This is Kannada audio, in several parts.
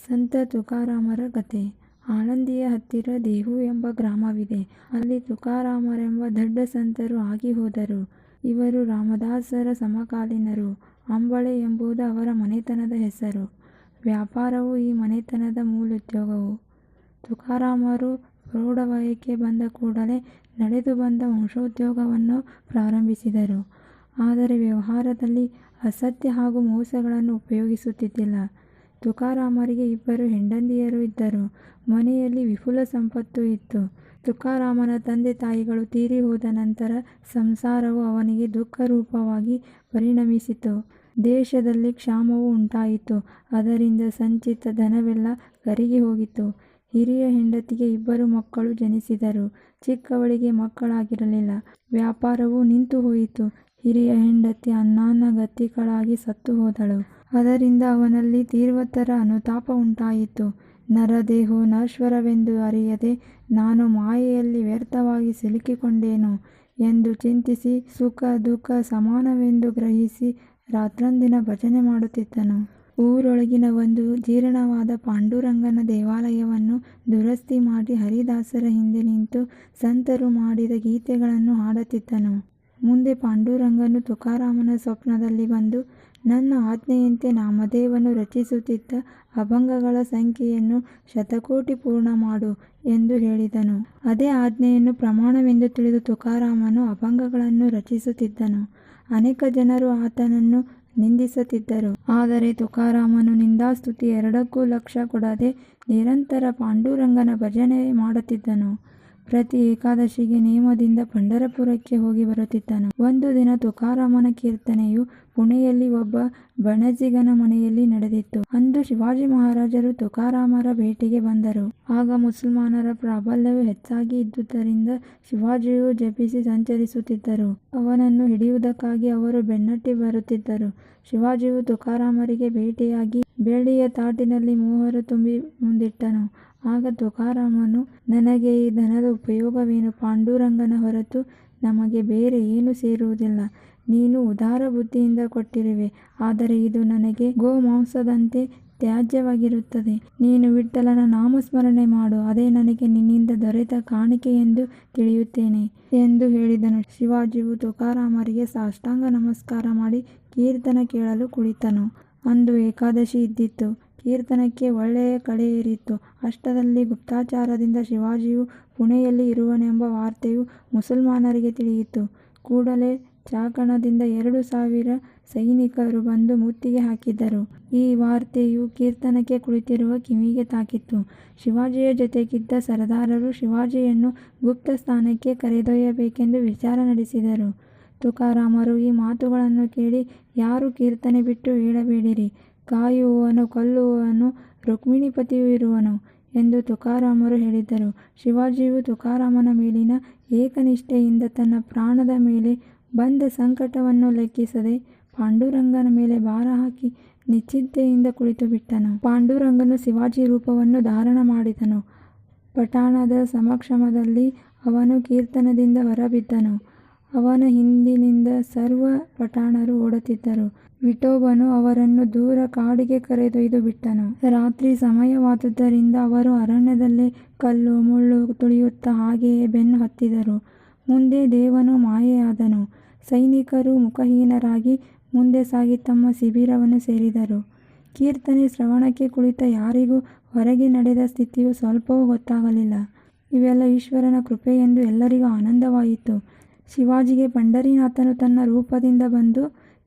ಸಂತ ತುಕಾರಾಮರ ಕಥೆ. ಆಳಂದಿಯ ಹತ್ತಿರ ದೇಹು ಎಂಬ ಗ್ರಾಮವಿದೆ. ಅಲ್ಲಿ ತುಕಾರಾಮರೆಂಬ ದೊಡ್ಡ ಸಂತರು ಆಗಿ ಹೋದರು. ಇವರು ರಾಮದಾಸರ ಸಮಕಾಲೀನರು. ಅಂಬಳೆ ಎಂಬುದು ಅವರ ಮನೆತನದ ಹೆಸರು. ವ್ಯಾಪಾರವು ಈ ಮನೆತನದ ಮೂಲೋದ್ಯೋಗವು. ತುಕಾರಾಮರು ಪ್ರೌಢವಯಕ್ಕೆ ಬಂದ ಕೂಡಲೇ ನಡೆದು ಬಂದ ವಂಶೋದ್ಯೋಗವನ್ನು ಪ್ರಾರಂಭಿಸಿದರು. ಆದರೆ ವ್ಯವಹಾರದಲ್ಲಿ ಅಸತ್ಯ ಹಾಗೂ ಮೋಸಗಳನ್ನು ಉಪಯೋಗಿಸುತ್ತಿದ್ದಿಲ್ಲ. ತುಕಾರಾಮರಿಗೆ 2 ಹೆಂಡಂದಿಯರು ಇದ್ದರು. ಮನೆಯಲ್ಲಿ ವಿಪುಲ ಸಂಪತ್ತು ಇತ್ತು. ತುಕಾರಾಮನ ತಂದೆ ತಾಯಿಗಳು ತೀರಿ ಹೋದ ನಂತರ ಸಂಸಾರವು ಅವನಿಗೆ ದುಃಖರೂಪವಾಗಿ ಪರಿಣಮಿಸಿತು. ದೇಶದಲ್ಲಿ ಕ್ಷಾಮವು ಉಂಟಾಯಿತು. ಅದರಿಂದ ಸಂಚಿತ ಧನವೆಲ್ಲ ಕರಗಿ ಹೋಗಿತು. ಹಿರಿಯ ಹೆಂಡತಿಗೆ 2 ಮಕ್ಕಳು ಜನಿಸಿದರು. ಚಿಕ್ಕವಳಿಗೆ ಮಕ್ಕಳಾಗಿರಲಿಲ್ಲ. ವ್ಯಾಪಾರವು ನಿಂತು ಹೋಯಿತು. ಹಿರಿಯ ಹೆಂಡತಿ ಅನ್ನಾನಗತಿಗಳಾಗಿ ಸತ್ತು ಹೋದಳು. ಅದರಿಂದ ಅವನಲ್ಲಿ ತೀವ್ರತರ ಅನುತಾಪ ಉಂಟಾಯಿತು. ನರದೇಹವು ನಶ್ವರವೆಂದು ಅರಿಯದೆ ನಾನು ಮಾಯೆಯಲ್ಲಿ ವ್ಯರ್ಥವಾಗಿ ಸಿಲುಕಿಕೊಂಡೇನೋ ಎಂದು ಚಿಂತಿಸಿ ಸುಖ ದುಃಖ ಸಮಾನವೆಂದು ಗ್ರಹಿಸಿ ರಾತ್ರಂದಿನ ಭಜನೆ ಮಾಡುತ್ತಿದ್ದನು. ಊರೊಳಗಿನ ಒಂದು ಜೀರ್ಣವಾದ ಪಾಂಡುರಂಗನ ದೇವಾಲಯವನ್ನು ದುರಸ್ತಿ ಮಾಡಿ ಹರಿದಾಸರ ಹಿಂದೆ ನಿಂತು ಸಂತರು ಮಾಡಿದ ಗೀತೆಗಳನ್ನು ಹಾಡುತ್ತಿದ್ದನು. ಮುಂದೆ ಪಾಂಡುರಂಗನು ತುಕಾರಾಮನ ಸ್ವಪ್ನದಲ್ಲಿ ಬಂದು ನನ್ನ ಆಜ್ಞೆಯಂತೆ ನಾಮದೇವನು ರಚಿಸುತ್ತಿದ್ದ ಅಭಂಗಗಳ ಸಂಖ್ಯೆಯನ್ನು ಶತಕೋಟಿ ಪೂರ್ಣ ಮಾಡು ಎಂದು ಹೇಳಿದನು. ಅದೇ ಆಜ್ಞೆಯನ್ನು ಪ್ರಮಾಣವೆಂದು ತಿಳಿದು ತುಕಾರಾಮನು ಅಭಂಗಗಳನ್ನು ರಚಿಸುತ್ತಿದ್ದನು. ಅನೇಕ ಜನರು ಆತನನ್ನು ನಿಂದಿಸುತ್ತಿದ್ದರು. ಆದರೆ ತುಕಾರಾಮನು ನಿಂದಾಸ್ತುತಿ ಎರಡಕ್ಕೂ ಲಕ್ಷ್ಯ ಕೊಡದೆ ನಿರಂತರ ಪಾಂಡುರಂಗನ ಭಜನೆ ಮಾಡುತ್ತಿದ್ದನು. ಪ್ರತಿ ಏಕಾದಶಿಗೆ ನೇಮದಿಂದ ಪಂಢರಪುರಕ್ಕೆ ಹೋಗಿ ಬರುತ್ತಿದ್ದನು. ಒಂದು ದಿನ ತುಕಾರಾಮನ ಕೀರ್ತನೆಯು ಪುಣೆಯಲ್ಲಿ ಒಬ್ಬ ಬಣಜಿಗನ ಮನೆಯಲ್ಲಿ ನಡೆದಿತ್ತು. ಅಂದು ಶಿವಾಜಿ ಮಹಾರಾಜರು ತುಕಾರಾಮರ ಭೇಟಿಗೆ ಬಂದರು. ಆಗ ಮುಸಲ್ಮಾನರ ಪ್ರಾಬಲ್ಯವು ಹೆಚ್ಚಾಗಿ ಇದ್ದುದರಿಂದ ಶಿವಾಜಿಯು ಜಪಿಸಿ ಸಂಚರಿಸುತ್ತಿದ್ದರು. ಅವನನ್ನು ಹಿಡಿಯುವುದಕ್ಕಾಗಿ ಅವರು ಬೆನ್ನಟ್ಟಿ ಬರುತ್ತಿದ್ದರು. ಶಿವಾಜಿಯು ತುಕಾರಾಮರಿಗೆ ಭೇಟಿಯಾಗಿ ಬೆಳ್ಳಿಯ ತಾಟಿನಲ್ಲಿ ಮೋಹರು ತುಂಬಿ ಮುಂದಿಟ್ಟನು. ಆಗ ತುಕಾರಾಮನು ನನಗೆ ಈ ಧನದ ಉಪಯೋಗವೇನು? ಪಾಂಡುರಂಗನ ಹೊರತು ನಮಗೆ ಬೇರೆ ಏನೂ ಸೇರುವುದಿಲ್ಲ. ನೀನು ಉದಾರ ಬುದ್ಧಿಯಿಂದ ಕೊಟ್ಟಿರುವೆ. ಆದರೆ ಇದು ನನಗೆ ಗೋಮಾಂಸದಂತೆ ತ್ಯಾಜ್ಯವಾಗಿರುತ್ತದೆ. ನೀನು ವಿಠ್ಠಲನ ನಾಮಸ್ಮರಣೆ ಮಾಡು. ಅದೇ ನನಗೆ ನಿನ್ನಿಂದ ದೊರೆತ ಕಾಣಿಕೆ ಎಂದು ತಿಳಿಯುತ್ತೇನೆ ಎಂದು ಹೇಳಿದನು. ಶಿವಾಜಿಯು ತುಕಾರಾಮರಿಗೆ ಸಾಷ್ಟಾಂಗ ನಮಸ್ಕಾರ ಮಾಡಿ ಕೀರ್ತನ ಕೇಳಲು ಕುಳಿತನು. ಅಂದು ಏಕಾದಶಿ ಇದ್ದಿತು. ಕೀರ್ತನಕ್ಕೆ ಒಳ್ಳೆಯ ಕಳೆ ಏರಿತ್ತು. ಅಷ್ಟರಲ್ಲಿ ಗುಪ್ತಚಾರದಿಂದ ಶಿವಾಜಿಯು ಪುಣೆಯಲ್ಲಿ ಇರುವನೆಂಬ ವಾರ್ತೆಯು ಮುಸಲ್ಮಾನರಿಗೆ ತಿಳಿಯಿತು. ಕೂಡಲೇ ಚಾಕಣದಿಂದ 2,000 ಸೈನಿಕರು ಬಂದು ಮುತ್ತಿಗೆ ಹಾಕಿದರು. ಈ ವಾರ್ತೆಯು ಕೀರ್ತನಕ್ಕೆ ಕುಳಿತಿರುವ ಕಿವಿಗೆ ತಾಕಿತು. ಶಿವಾಜಿಯ ಜೊತೆಗಿದ್ದ ಸರದಾರರು ಶಿವಾಜಿಯನ್ನು ಗುಪ್ತ ಸ್ಥಾನಕ್ಕೆ ಕರೆದೊಯ್ಯಬೇಕೆಂದು ವಿಚಾರ ನಡೆಸಿದರು. ತುಕಾರಾಮರು ಈ ಮಾತುಗಳನ್ನು ಕೇಳಿ ಯಾರೂ ಕೀರ್ತನೆ ಬಿಟ್ಟು ಏಳಬೇಡಿರಿ. ಕಾಯುವವನು ಕೊಲ್ಲುವವನು ರುಕ್ಮಿಣೀಪತಿಯೂ ಇರುವನು ಎಂದು ತುಕಾರಾಮರು ಹೇಳಿದರು. ಶಿವಾಜಿಯು ತುಕಾರಾಮನ ಮೇಲಿನ ಏಕನಿಷ್ಠೆಯಿಂದ ತನ್ನ ಪ್ರಾಣದ ಮೇಲೆ ಬಂದ ಸಂಕಟವನ್ನು ಲೆಕ್ಕಿಸದೆ ಪಾಂಡುರಂಗನ ಮೇಲೆ ಭಾರ ಹಾಕಿ ನಿಶ್ಚಿಂತೆಯಿಂದ ಕುಳಿತು ಬಿಟ್ಟನು. ಪಾಂಡುರಂಗನು ಶಿವಾಜಿ ರೂಪವನ್ನು ಧಾರಣ ಮಾಡಿದನು. ಪಟ್ಟಣದ ಸಮಕ್ಷಮದಲ್ಲಿ ಅವನು ಕೀರ್ತನದಿಂದ ಹೊರಬಿದ್ದನು. ಅವನ ಹಿಂದಿನಿಂದ ಸರ್ವ ಪಟ್ಟಣರು ಓಡುತ್ತಿದ್ದರು. ವಿಠೋಬನು ಅವರನ್ನು ದೂರ ಕಾಡಿಗೆ ಕರೆದೊಯ್ದು ಬಿಟ್ಟನು. ರಾತ್ರಿ ಸಮಯವಾದುದರಿಂದ ಅವರು ಅರಣ್ಯದಲ್ಲೇ ಕಲ್ಲು ಮುಳ್ಳು ತುಳಿಯುತ್ತಾ ಹಾಗೆಯೇ ಬೆನ್ನು ಹತ್ತಿದರು. ಮುಂದೆ ದೇವನು ಮಾಯೆಯಾದನು. ಸೈನಿಕರು ಮುಖಹೀನರಾಗಿ ಮುಂದೆ ಸಾಗಿ ತಮ್ಮ ಶಿಬಿರವನ್ನು ಸೇರಿದರು. ಕೀರ್ತನೆ ಶ್ರವಣಕ್ಕೆ ಕುಳಿತ ಯಾರಿಗೂ ಹೊರಗೆ ನಡೆದ ಸ್ಥಿತಿಯು ಸ್ವಲ್ಪವೂ ಗೊತ್ತಾಗಲಿಲ್ಲ. ಇವೆಲ್ಲ ಈಶ್ವರನ ಕೃಪೆಯೆಂದು ಎಲ್ಲರಿಗೂ ಆನಂದವಾಯಿತು. ಶಿವಾಜಿಗೆ ಪಂಢರೀನಾಥನು ತನ್ನ ರೂಪದಿಂದ ಬಂದು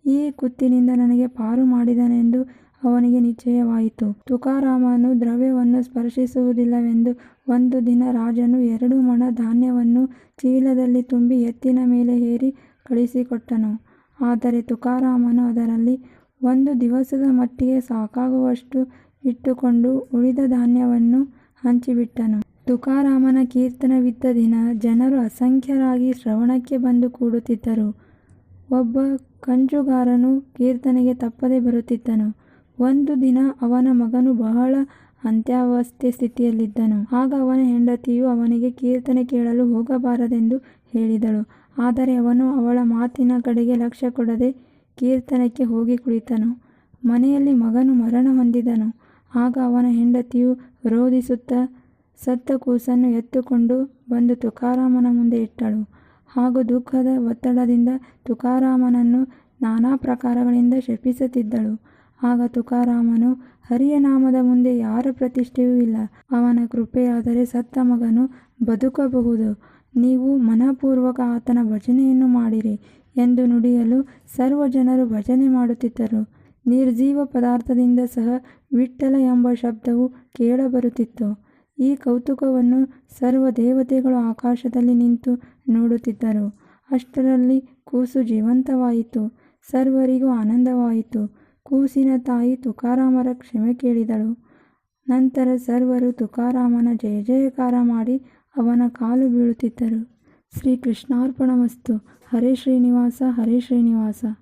ಈ ಕುತ್ತಿನಿಂದ ನನಗೆ ಪಾರು ಮಾಡಿದನೆಂದು ಅವನಿಗೆ ನಿಶ್ಚಯವಾಯಿತು. ತುಕಾರಾಮನು ದ್ರವ್ಯವನ್ನು ಸ್ಪರ್ಶಿಸುವುದಿಲ್ಲವೆಂದು ಒಂದು ದಿನ ರಾಜನು 2 ಮಣ ಧಾನ್ಯವನ್ನು ಚೀಲದಲ್ಲಿ ತುಂಬಿ ಎತ್ತಿನ ಮೇಲೆ ಹೇರಿ ಕಳಿಸಿಕೊಟ್ಟನು. ಆದರೆ ತುಕಾರಾಮನು ಅದರಲ್ಲಿ 1 ದಿವಸದ ಮಟ್ಟಿಗೆ ಸಾಕಾಗುವಷ್ಟು ಇಟ್ಟುಕೊಂಡು ಉಳಿದ ಧಾನ್ಯವನ್ನು ಹಂಚಿಬಿಟ್ಟನು. ತುಕಾರಾಮನ ಕೀರ್ತನವಿದ್ದ ದಿನ ಜನರು ಅಸಂಖ್ಯರಾಗಿ ಶ್ರವಣಕ್ಕೆ ಬಂದು ಕೂಡುತ್ತಿದ್ದರು. ಒಬ್ಬ ಕಂಚುಗಾರನು ಕೀರ್ತನೆಗೆ ತಪ್ಪದೆ ಬರುತ್ತಿದ್ದನು. ಒಂದು ದಿನ ಅವನ ಮಗನು ಬಹಳ ಅಂತ್ಯಾವಸ್ಥೆ ಸ್ಥಿತಿಯಲ್ಲಿದ್ದನು. ಆಗ ಅವನ ಹೆಂಡತಿಯು ಅವನಿಗೆ ಕೀರ್ತನೆ ಕೇಳಲು ಹೋಗಬಾರದೆಂದು ಹೇಳಿದಳು. ಆದರೆ ಅವನು ಅವಳ ಮಾತಿನ ಕಡೆಗೆ ಲಕ್ಷ್ಯ ಕೊಡದೆ ಕೀರ್ತನಕ್ಕೆ ಹೋಗಿ ಕುಳಿತನು. ಮನೆಯಲ್ಲಿ ಮಗನು ಮರಣ ಹೊಂದಿದನು. ಆಗ ಅವನ ಹೆಂಡತಿಯು ರೋದಿಸುತ್ತಾ ಸತ್ತ ಕೂಸನ್ನು ಎತ್ತುಕೊಂಡು ಬಂದು ತುಕಾರಾಮನ ಮುಂದೆ ಇಟ್ಟಳು. ಹಾಗೂ ದುಃಖದ ಒತ್ತಡದಿಂದ ತುಕಾರಾಮನನ್ನು ನಾನಾ ಪ್ರಕಾರಗಳಿಂದ ಶಪಿಸುತ್ತಿದ್ದಳು. ಆಗ ತುಕಾರಾಮನು, ಹರಿಯ ನಾಮದ ಮುಂದೆ ಯಾರ ಪ್ರತಿಷ್ಠೆಯೂ ಇಲ್ಲ. ಅವನ ಕೃಪೆಯಾದರೆ ಸತ್ತ ಮಗನು ಬದುಕಬಹುದು. ನೀವು ಮನಪೂರ್ವಕ ಆತನ ಭಜನೆಯನ್ನು ಮಾಡಿರಿ ಎಂದು ನುಡಿಯಲು ಸರ್ವ ಜನರು ಭಜನೆ ಮಾಡುತ್ತಿದ್ದರು. ನಿರ್ಜೀವ ಪದಾರ್ಥದಿಂದ ಸಹ ವಿಠ್ಠಲ ಎಂಬ ಶಬ್ದವು ಕೇಳಬರುತ್ತಿತ್ತು. ಈ ಕೌತುಕವನ್ನು ಸರ್ವ ದೇವತೆಗಳು ಆಕಾಶದಲ್ಲಿ ನಿಂತು ನೋಡುತ್ತಿದ್ದರು. ಅಷ್ಟರಲ್ಲಿ ಕೂಸು ಜೀವಂತವಾಯಿತು. ಸರ್ವರಿಗೂ ಆನಂದವಾಯಿತು. ಕೂಸಿನ ತಾಯಿ ತುಕಾರಾಮರ ಕ್ಷಮೆ ಕೇಳಿದಳು. ನಂತರ ಸರ್ವರು ತುಕಾರಾಮನ ಜಯ ಜಯಕಾರ ಮಾಡಿ ಅವನ ಕಾಲು ಬೀಳುತ್ತಿದ್ದರು. ಶ್ರೀ ಕೃಷ್ಣಾರ್ಪಣಮಸ್ತು. ಹರೇ ಶ್ರೀನಿವಾಸ, ಹರೇ ಶ್ರೀನಿವಾಸ.